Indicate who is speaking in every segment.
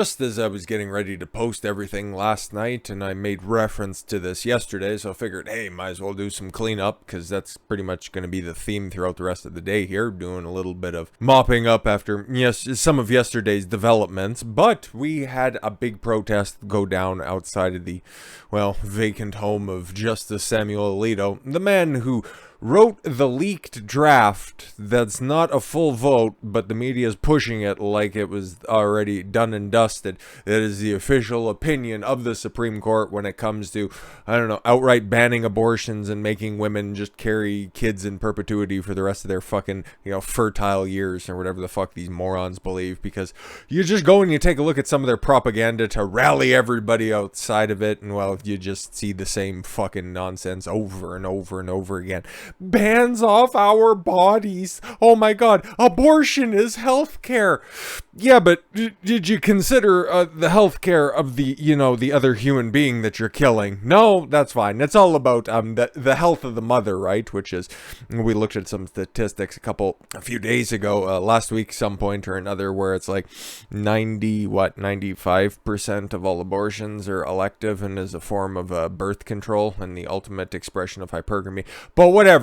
Speaker 1: Just as I was getting ready to post everything last night, and I made reference to this yesterday, so I figured, hey, might as well do some cleanup, because that's pretty much going to be the theme throughout the rest of the day here, doing a little bit of mopping up after, yes, some of yesterday's developments. But we had a big protest go down outside of the, well, vacant home of Justice Samuel Alito, the man who wrote the leaked draft that's not a full vote, but the media is pushing it like it was already done and dusted. That is the official opinion of the Supreme Court when it comes to, I don't know, outright banning abortions and making women just carry kids in perpetuity for the rest of their fucking, fertile years or whatever the fuck these morons believe. Because you just go and you take a look at some of their propaganda to rally everybody outside of it, and well, you just see the same fucking nonsense over and over and over again. Bans off our bodies. Oh my god, abortion is healthcare. Yeah, but did you consider the healthcare of the other human being that you're killing? No, that's fine. It's all about the health of the mother, right? Which is, we looked at some statistics a few days ago, last week, some point or another, where it's like 95% of all abortions are elective and is a form of birth control and the ultimate expression of hypergamy. But whatever.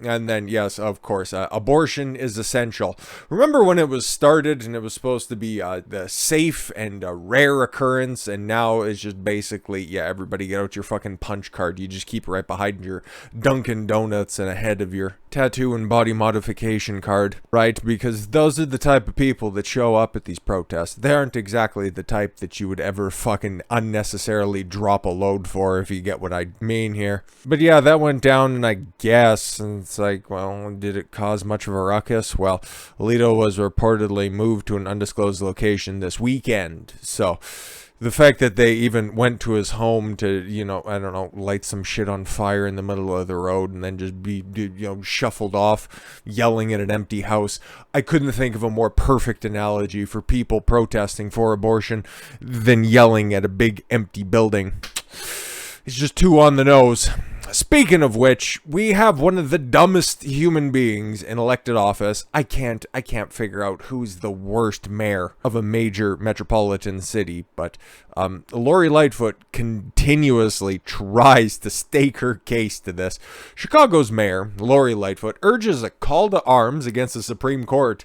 Speaker 1: And then, yes, of course, abortion is essential. Remember when it was started and it was supposed to be the safe and a rare occurrence, and now it's just basically, everybody get out your fucking punch card. You just keep it right behind your Dunkin' Donuts and ahead of your tattoo and body modification card, right? Because those are the type of people that show up at these protests. They aren't exactly the type that you would ever fucking unnecessarily drop a load for, if you get what I mean here. But yeah, that went down, and I guess, and it's like, well, did it cause much of a ruckus? Well, Alito was reportedly moved to an undisclosed location this weekend, so the fact that they even went to his home to, I don't know, light some shit on fire in the middle of the road and then just be, shuffled off, yelling at an empty house. I couldn't think of a more perfect analogy for people protesting for abortion than yelling at a big empty building. It's just too on the nose. Speaking of which, we have one of the dumbest human beings in elected office. I can't figure out who's the worst mayor of a major metropolitan city, but Lori Lightfoot continuously tries to stake her case to this. Chicago's mayor, Lori Lightfoot, urges a call to arms against the Supreme Court.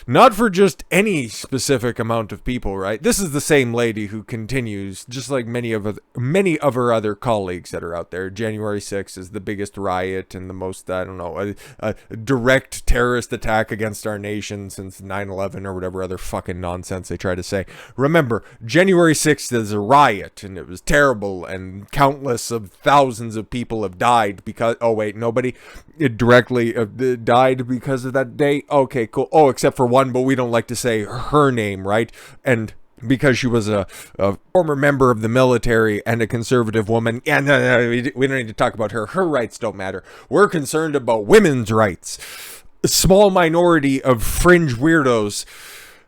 Speaker 1: Not for just any specific amount of people, right? This is the same lady who continues, just like many of her other colleagues that are out there. January 6th is the biggest riot and the most, a direct terrorist attack against our nation since 9/11 or whatever other fucking nonsense they try to say. Remember, January 6th is a riot, and it was terrible, and countless of thousands of people have died because, nobody directly died because of that day? Okay, cool. Oh, except for one, but we don't like to say her name, right? And because she was a former member of the military and a conservative woman. Yeah, no, we don't need to talk about her. Her rights don't matter. We're concerned about women's rights. A small minority of fringe weirdos,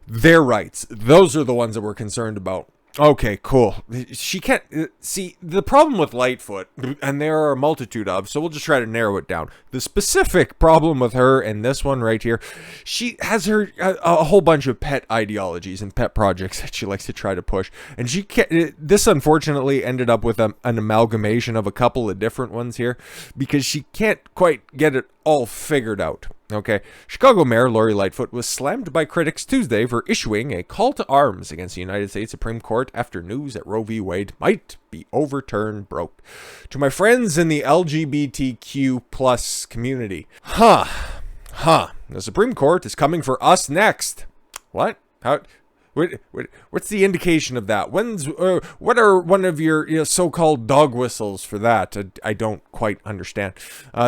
Speaker 1: their rights. Those are the ones that we're concerned about. Okay, cool. She can't see the problem with Lightfoot, and there are a multitude of, so we'll just try to narrow it down. The specific problem with her and this one right here, she has a whole bunch of pet ideologies and pet projects that she likes to try to push, and she can't. This unfortunately ended up with an amalgamation of a couple of different ones here because she can't quite get it all figured out. Okay, Chicago Mayor Lori Lightfoot was slammed by critics Tuesday for issuing a call to arms against the United States Supreme Court after news that Roe v. Wade might be overturned broke. To my friends in the LGBTQ plus community, the Supreme Court is coming for us next. What? How? What's the indication of that? What are one of your so-called dog whistles for that? I don't quite understand.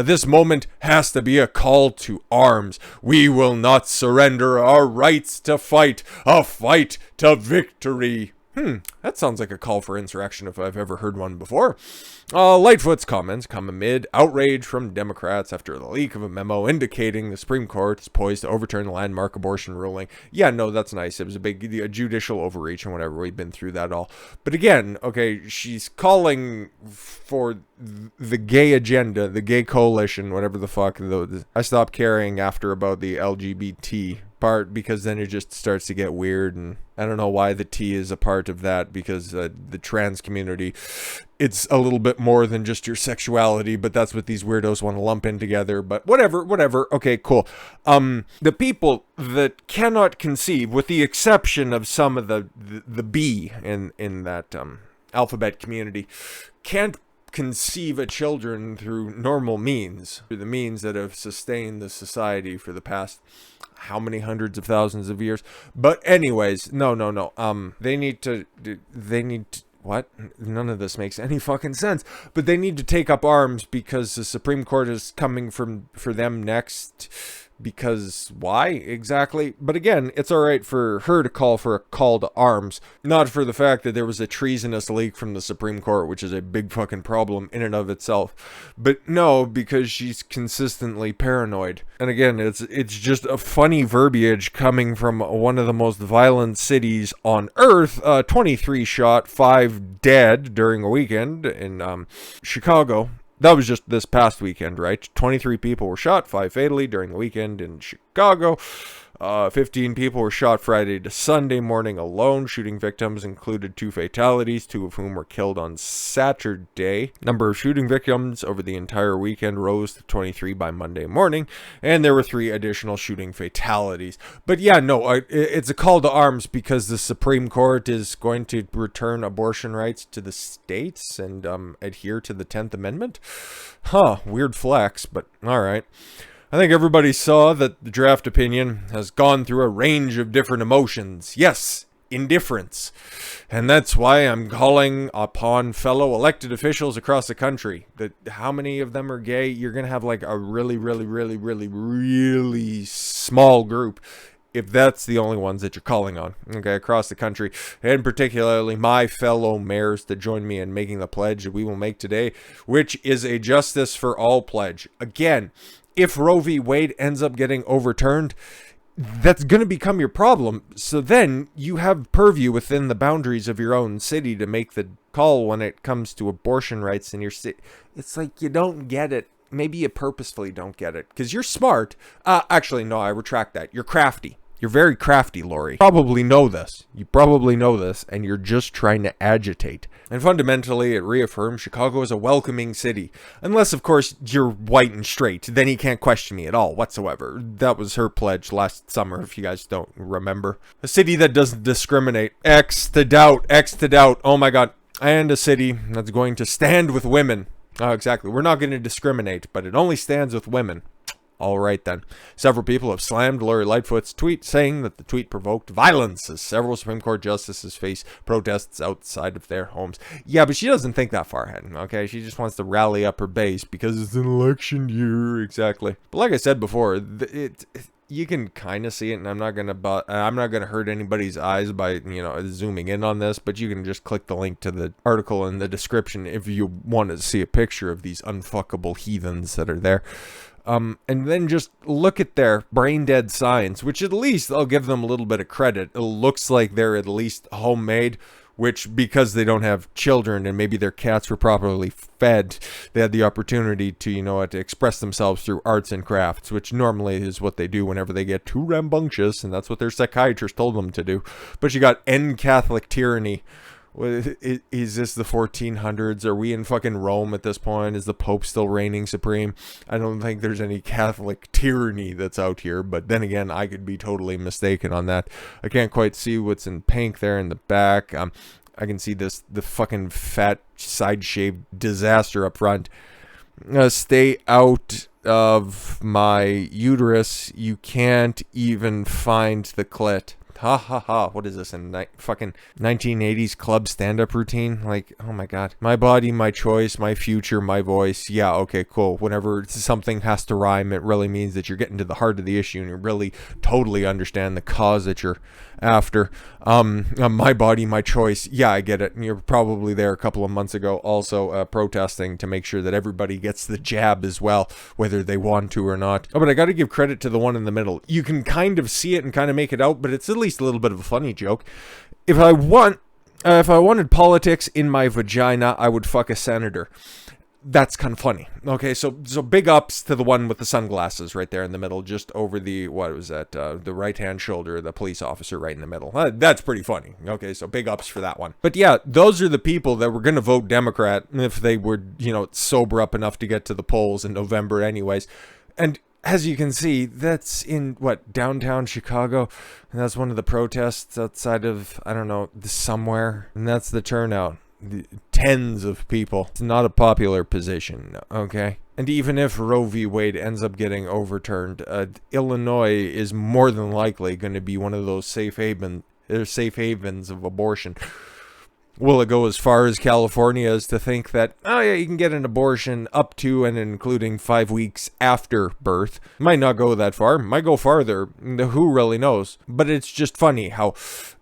Speaker 1: This moment has to be a call to arms. We will not surrender our rights to fight. A fight to victory. That sounds like a call for insurrection if I've ever heard one before. Lightfoot's comments come amid outrage from Democrats after the leak of a memo indicating the Supreme Court is poised to overturn the landmark abortion ruling. Yeah, no, that's nice. It was a judicial overreach and whatever. We've been through that all. But again, okay, she's calling for the gay agenda, the gay coalition, whatever the fuck. I stopped caring after about the LGBT part because then it just starts to get weird, and I don't know why the T is a part of that, because the trans community, it's a little bit more than just your sexuality, but that's what these weirdos want to lump in together. But whatever. Okay, cool. The people that cannot conceive, with the exception of some of the B in that alphabet community, can't conceive a children through normal means, through the means that have sustained the society for the past how many hundreds of thousands of years. But anyways, no. They need to what? None of this makes any fucking sense. But they need to take up arms because the Supreme Court is coming for them next. Because why exactly? But again, it's all right for her to call for a call to arms, not for the fact that there was a treasonous leak from the Supreme Court, which is a big fucking problem in and of itself. But no, because she's consistently paranoid. And again, it's just a funny verbiage coming from one of the most violent cities on earth. 23 shot, 5 dead during a weekend in Chicago. That was just this past weekend, right? 23 people were shot, 5 fatally during the weekend in Chicago. 15 people were shot Friday to Sunday morning alone. Shooting victims included 2 fatalities, 2 of whom were killed on Saturday. Number of shooting victims over the entire weekend rose to 23 by Monday morning, and there were 3 additional shooting fatalities. But yeah, no, it's a call to arms because the Supreme Court is going to return abortion rights to the states and adhere to the 10th Amendment. Weird flex, but all right. I think everybody saw that the draft opinion has gone through a range of different emotions. Yes, indifference. And that's why I'm calling upon fellow elected officials across the country. That how many of them are gay? You're going to have like a really small group, if that's the only ones that you're calling on, okay, across the country, and particularly my fellow mayors that join me in making the pledge that we will make today, which is a justice for all pledge. Again, if Roe V. Wade ends up getting overturned, that's going to become your problem. So then you have purview within the boundaries of your own city to make the call when it comes to abortion rights in your city. It's like you don't get it. Maybe you purposefully don't get it because you're smart. Actually, no, I retract that. You're crafty. You're very crafty, Lori. You probably know this, and you're just trying to agitate. And fundamentally, it reaffirms Chicago is a welcoming city. Unless, of course, you're white and straight. Then he can't question me at all whatsoever. That was her pledge last summer, if you guys don't remember. A city that doesn't discriminate. X to doubt. Oh my god. And a city that's going to stand with women. Oh, exactly. We're not going to discriminate, but it only stands with women. All right, then. Several people have slammed Lori Lightfoot's tweet, saying that the tweet provoked violence as several Supreme Court justices face protests outside of their homes. Yeah, but she doesn't think that far ahead, okay? She just wants to rally up her base because it's an election year, exactly. But like I said before, you can kind of see it, and I'm not gonna hurt anybody's eyes by zooming in on this, but you can just click the link to the article in the description if you want to see a picture of these unfuckable heathens that are there. And then just look at their brain dead signs, which at least I'll give them a little bit of credit. It looks like they're at least homemade, which because they don't have children and maybe their cats were properly fed, they had the opportunity to, to express themselves through arts and crafts, which normally is what they do whenever they get too rambunctious, and that's what their psychiatrist told them to do. But you got end Catholic tyranny. Is this the 1400s? Are we in fucking Rome at this point? Is the Pope still reigning supreme? I don't think there's any Catholic tyranny that's out here, but then again, I could be totally mistaken on that. I can't quite see what's in pink there in the back. I can see the fucking fat side-shaved disaster up front. Stay out of my uterus. You can't even find the clit. Ha ha ha. What is this? Fucking 1980s club stand-up routine? Like, oh my god. My body, my choice, my future, my voice. Yeah, okay, cool. Whenever something has to rhyme, it really means that you're getting to the heart of the issue and you really totally understand the cause that you're after. My body, my choice. Yeah, I get it. And you're probably there a couple of months ago also protesting to make sure that everybody gets the jab as well, whether they want to or not. Oh, but I got to give credit to the one in the middle. You can kind of see it and kind of make it out, but it's at least a little bit of a funny joke. If I wanted politics in my vagina, I would fuck a senator. That's kind of funny. Okay, so big ups to the one with the sunglasses right there in the middle, just over the, what was that, the right-hand shoulder, the police officer right in the middle. That's pretty funny. Okay, so big ups for that one. But yeah, those are the people that were going to vote Democrat if they were, sober up enough to get to the polls in November anyways. And as you can see, that's in, downtown Chicago? And that's one of the protests outside of, I don't know, somewhere. And that's the turnout. Tens of people. It's not a popular position, okay? And even if Roe V. Wade ends up getting overturned, Illinois is more than likely going to be one of those safe havens of abortion. Will it go as far as California as to think that, oh yeah, you can get an abortion up to and including 5 weeks after birth? Might not go that far, might go farther, who really knows? But it's just funny how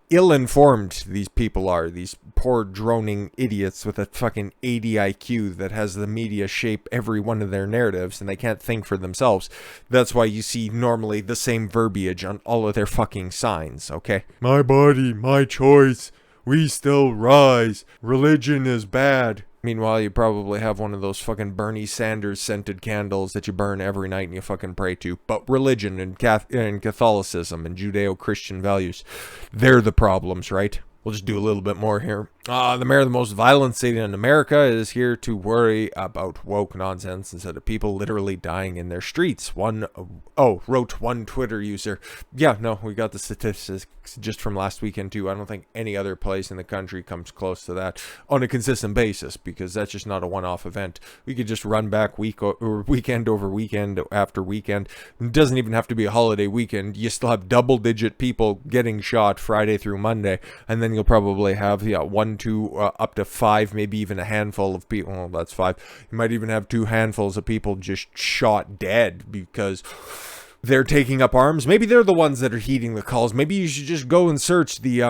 Speaker 1: ill-informed these people are, these poor droning idiots with a fucking 80 IQ that has the media shape every one of their narratives and they can't think for themselves. That's why you see normally the same verbiage on all of their fucking signs, okay? My body, my choice. We still rise. Religion is bad. Meanwhile, you probably have one of those fucking Bernie Sanders scented candles that you burn every night and you fucking pray to. But religion and Catholicism and Judeo-Christian values, they're the problems, right? We'll just do a little bit more here. The mayor of the most violent city in America is here to worry about woke nonsense instead of people literally dying in their streets. Wrote one Twitter user. Yeah, no, we got the statistics just from last weekend too. I don't think any other place in the country comes close to that on a consistent basis because that's just not a one-off event. We could just run back weekend over weekend after weekend. It doesn't even have to be a holiday weekend. You still have double-digit people getting shot Friday through Monday, and then you'll probably have 1, 2, up to 5, maybe even a handful of people. Well, that's 5. You might even have 2 handfuls of people just shot dead because they're taking up arms. Maybe they're the ones that are heeding the calls. Maybe you should just go and search the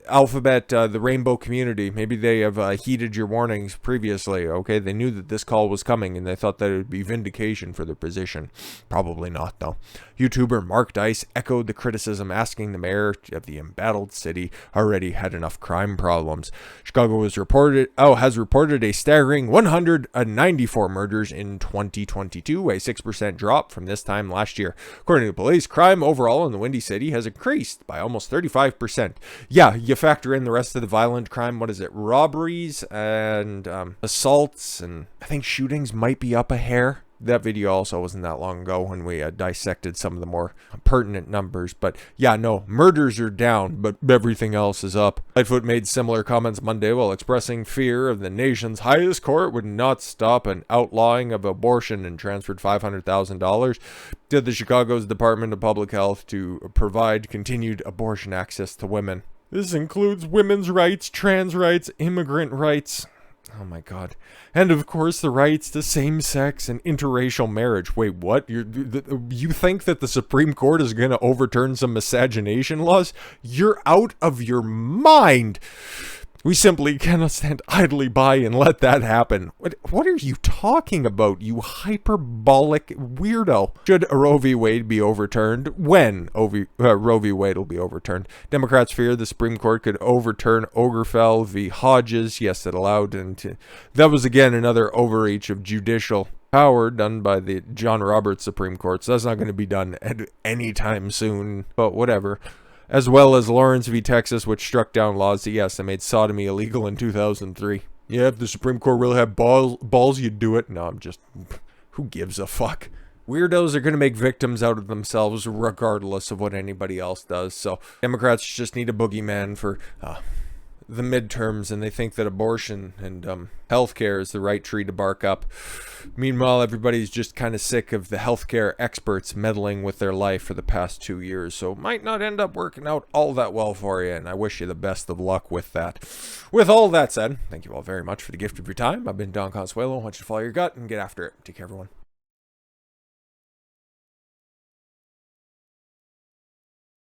Speaker 1: alphabet, the rainbow community. Maybe they have heeded your warnings previously, okay? They knew that this call was coming and they thought that it would be vindication for their position. Probably not, though. YouTuber Mark Dice echoed the criticism, asking the mayor of the embattled city already had enough crime problems. Chicago has reported a staggering 194 murders in 2022, a 6% drop from this time last year. According to police, crime overall in the Windy City has increased by almost 35%. Yeah, you factor in the rest of the violent crime, robberies and assaults, and I think shootings might be up a hair. That video also wasn't that long ago when we dissected some of the more pertinent numbers. But yeah, no, murders are down, but everything else is up. Lightfoot made similar comments Monday while expressing fear of the nation's highest court would not stop an outlawing of abortion and transferred $500,000 to the Chicago's Department of Public Health to provide continued abortion access to women. This includes women's rights, trans rights, immigrant rights. Oh my god. And of course the rights to same-sex and interracial marriage. Wait, what? You think that the Supreme Court is going to overturn some miscegenation laws? You're out of your mind! We simply cannot stand idly by and let that happen. What are you talking about, you hyperbolic weirdo? Should Roe v. Wade be overturned? When Roe v. Wade will be overturned? Democrats fear the Supreme Court could overturn Obergefell v. Hodges. Yes, it allowed. That was again another overreach of judicial power done by the John Roberts Supreme Court. So that's not going to be done anytime soon. But whatever. As well as Lawrence v. Texas, which struck down laws that made sodomy illegal in 2003. Yeah, if the Supreme Court really had balls, you'd do it. No, who gives a fuck? Weirdos are going to make victims out of themselves regardless of what anybody else does. So Democrats just need a boogeyman for the midterms and they think that abortion and healthcare is the right tree to bark up. Meanwhile, everybody's just kind of sick of the healthcare experts meddling with their life for the past 2 years. So it might not end up working out all that well for you, and I wish you the best of luck with that. With all that said, thank you all very much for the gift of your time. I've been Don Consuelo. I want you to follow your gut and get after it. Take care, everyone.